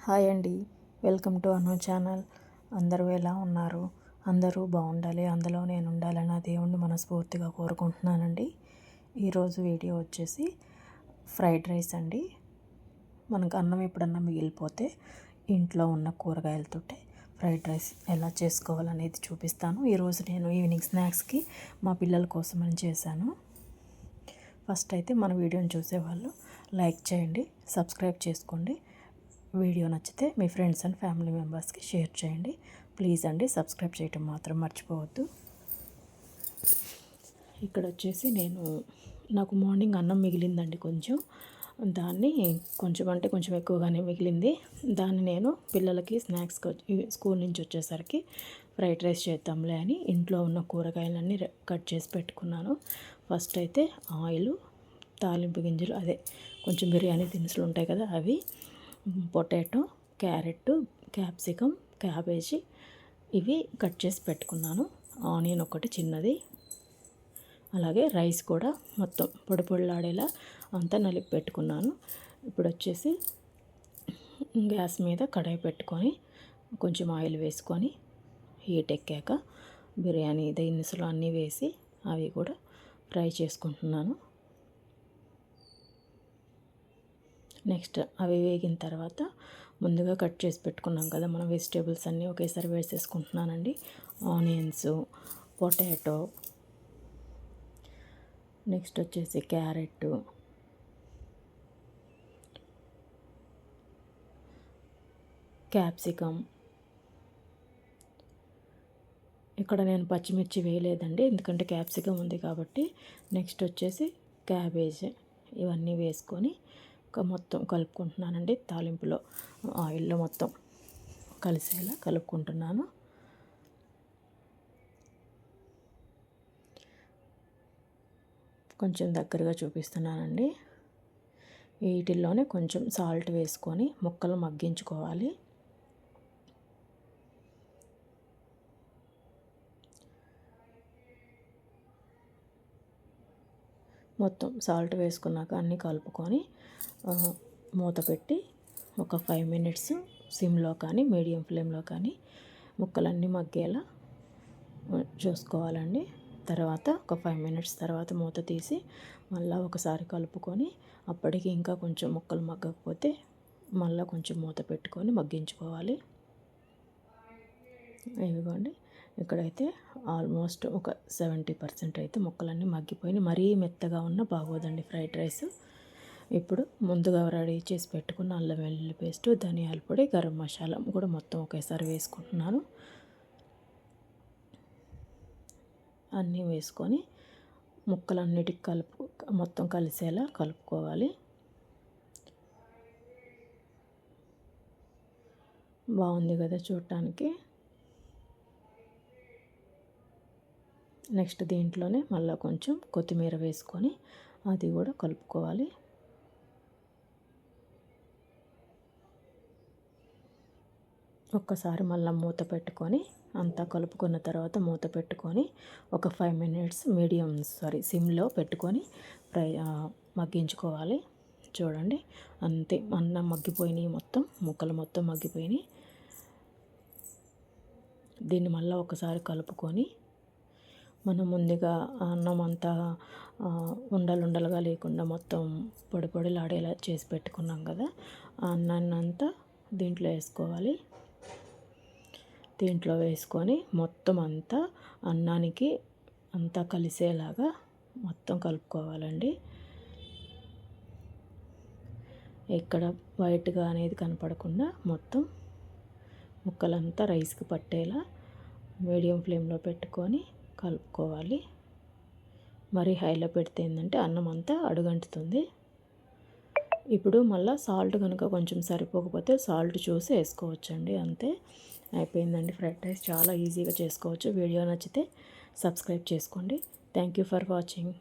Hi అండి, welcome to Anu channel. అందరూ ఎలా ఉన్నారు? అందరూ బాగుండాలి, అందులో నేను ఉండాలని ఆ దేవుణ్ణి మనస్ఫూర్తిగా కోరుకుంటున్నానండి. ఈరోజు వీడియో వచ్చేసి ఫ్రైడ్ రైస్ అండి. మనకు అన్నం ఎప్పుడన్నా మిగిలిపోతే ఇంట్లో ఉన్న కూరగాయలతో ఫ్రైడ్ రైస్ ఎలా చేసుకోవాలనేది చూపిస్తాను. ఈరోజు నేను ఈవినింగ్ స్నాక్స్కి మా పిల్లల కోసం అని చేశాను. ఫస్ట్ అయితే మన వీడియోని చూసేవాళ్ళు లైక్ చేయండి, సబ్స్క్రైబ్ చేసుకోండి. వీడియో నచ్చితే మీ ఫ్రెండ్స్ అండ్ ఫ్యామిలీ మెంబర్స్కి షేర్ చేయండి. ప్లీజ్ అండి, సబ్స్క్రైబ్ చేయటం మాత్రం మర్చిపోవద్దు. ఇక్కడ వచ్చేసి నాకు మార్నింగ్ అన్నం మిగిలిందండి దాన్ని కొంచెం ఎక్కువగానే మిగిలింది. దాన్ని నేను పిల్లలకి స్నాక్స్కి స్కూల్ నుంచి వచ్చేసరికి ఫ్రైడ్ రైస్ చేద్దాంలే అని ఇంట్లో ఉన్న కూరగాయలన్నీ కట్ చేసి పెట్టుకున్నాను. ఫస్ట్ అయితే ఆయిల్, తాలింపు గింజలు, కొంచెం బిర్యానీ దినుసులు ఉంటాయి కదా, అవి, పొటాటో, క్యారెట్, క్యాప్సికమ్, క్యాబేజీ ఇవి కట్ చేసి పెట్టుకున్నాను. ఆనియన్ ఒకటి చిన్నది, అలాగే రైస్ కూడా మొత్తం పొడి పొడిలాడేలా అంతా నలిపి పెట్టుకున్నాను. ఇప్పుడు వచ్చేసి గ్యాస్ మీద కడాయి పెట్టుకొని కొంచెం ఆయిల్ వేసుకొని హీట్ ఎక్కాక బిర్యానీ దినుసులు అన్నీ వేసి అవి కూడా ఫ్రై చేసుకుంటున్నాను. నెక్స్ట్ అవి వేగిన తర్వాత ముందుగా కట్ చేసి పెట్టుకున్నాం కదా మనం వెజిటేబుల్స్ అన్నీ ఒకేసారి వేసేసుకుంటున్నానండి. ఆనియన్స్, పొటాటో, నెక్స్ట్ వచ్చేసి క్యారెట్, క్యాప్సికమ్. ఇక్కడ నేను పచ్చిమిర్చి వేయలేదండి, ఎందుకంటే క్యాప్సికమ్ ఉంది కాబట్టి. నెక్స్ట్ వచ్చేసి క్యాబేజ్, ఇవన్నీ వేసుకొని మొత్తం కలుపుకుంటున్నానండి. తాలింపులో ఆయిల్లో మొత్తం కలిసేలా కలుపుకుంటున్నాను. కొంచెం దగ్గరగా చూపిస్తున్నానండి. వీటిల్లోనే కొంచెం సాల్ట్ వేసుకొని ముక్కలు మగ్గించుకోవాలి. మొత్తం సాల్ట్ వేసుకున్నాక అన్నీ కలుపుకొని మూత పెట్టి ఒక 5 మినిట్స్ సిమ్లో కానీ మీడియం ఫ్లేమ్లో కానీ ముక్కలన్నీ మగ్గేలా చూసుకోవాలండి. తర్వాత ఒక 5 మినిట్స్ తర్వాత మూత తీసి మళ్ళీ ఒకసారి కలుపుకొని, అప్పటికి ఇంకా కొంచెం ముక్కలు మగ్గకపోతే మళ్ళీ కొంచెం మూత పెట్టుకొని మగ్గించుకోవాలి. ఇదిగోండి, ఇక్కడైతే ఆల్మోస్ట్ ఒక 70% అయితే ముక్కలన్నీ మగ్గిపోయినాయి. మరీ మెత్తగా ఉన్న బాగోదండి ఫ్రైడ్ రైస్. ఇప్పుడు ముందుగా రెడీ చేసి పెట్టుకున్న అల్లం వెల్లుల్లి పేస్టు, ధనియాల పొడి, గరం మసాలా కూడా మొత్తం ఒకేసారి వేసుకుంటున్నాను. అన్నీ వేసుకొని ముక్కలన్నిటికి మొత్తం కలిసేలా కలుపుకోవాలి. బాగుంది కదా చూడటానికి. నెక్స్ట్ దీంట్లోనే మళ్ళీ కొంచెం కొత్తిమీర వేసుకొని అది కూడా కలుపుకోవాలి. ఒక్కసారి మళ్ళీ మూత పెట్టుకొని అంతా కలుపుకున్న తర్వాత మూత పెట్టుకొని ఒక 5 మినిట్స్ సిమ్లో పెట్టుకొని మగ్గించుకోవాలి. చూడండి, అంతే, అన్నం మగ్గిపోయినాయి, ముక్కలు మొత్తం మగ్గిపోయినాయి. దీన్ని మళ్ళీ ఒకసారి కలుపుకొని మనం ముందుగా అన్నం అంతా ఉండలుగా లేకుండా మొత్తం పొడి పొడిలాడేలా చేసి పెట్టుకున్నాం కదా, ఆ అన్నాన్ని అంతా దీంట్లో వేసుకోవాలి. దీంట్లో వేసుకొని మొత్తం అంతా అన్నానికి అంతా కలిసేలాగా మొత్తం కలుపుకోవాలండి. ఎక్కడ వైట్గా అనేది కనపడకుండా మొత్తం ముక్కలంతా రైస్కి పట్టేలా మీడియం ఫ్లేమ్లో పెట్టుకొని కలుపుకోవాలి. మరి హైలో పెడితే ఏంటంటే అన్నం అంతా అడుగంటుతుంది. ఇప్పుడు మళ్ళీ సాల్ట్ కనుక కొంచెం సరిపోకపోతే సాల్ట్ చూసి వేసుకోవచ్చండి. అంతే, అయిపోయిందండి ఫ్రైడ్ రైస్. చాలా ఈజీగా చేసుకోవచ్చు. వీడియో నచ్చితే సబ్స్క్రైబ్ చేసుకోండి. Thank you for watching.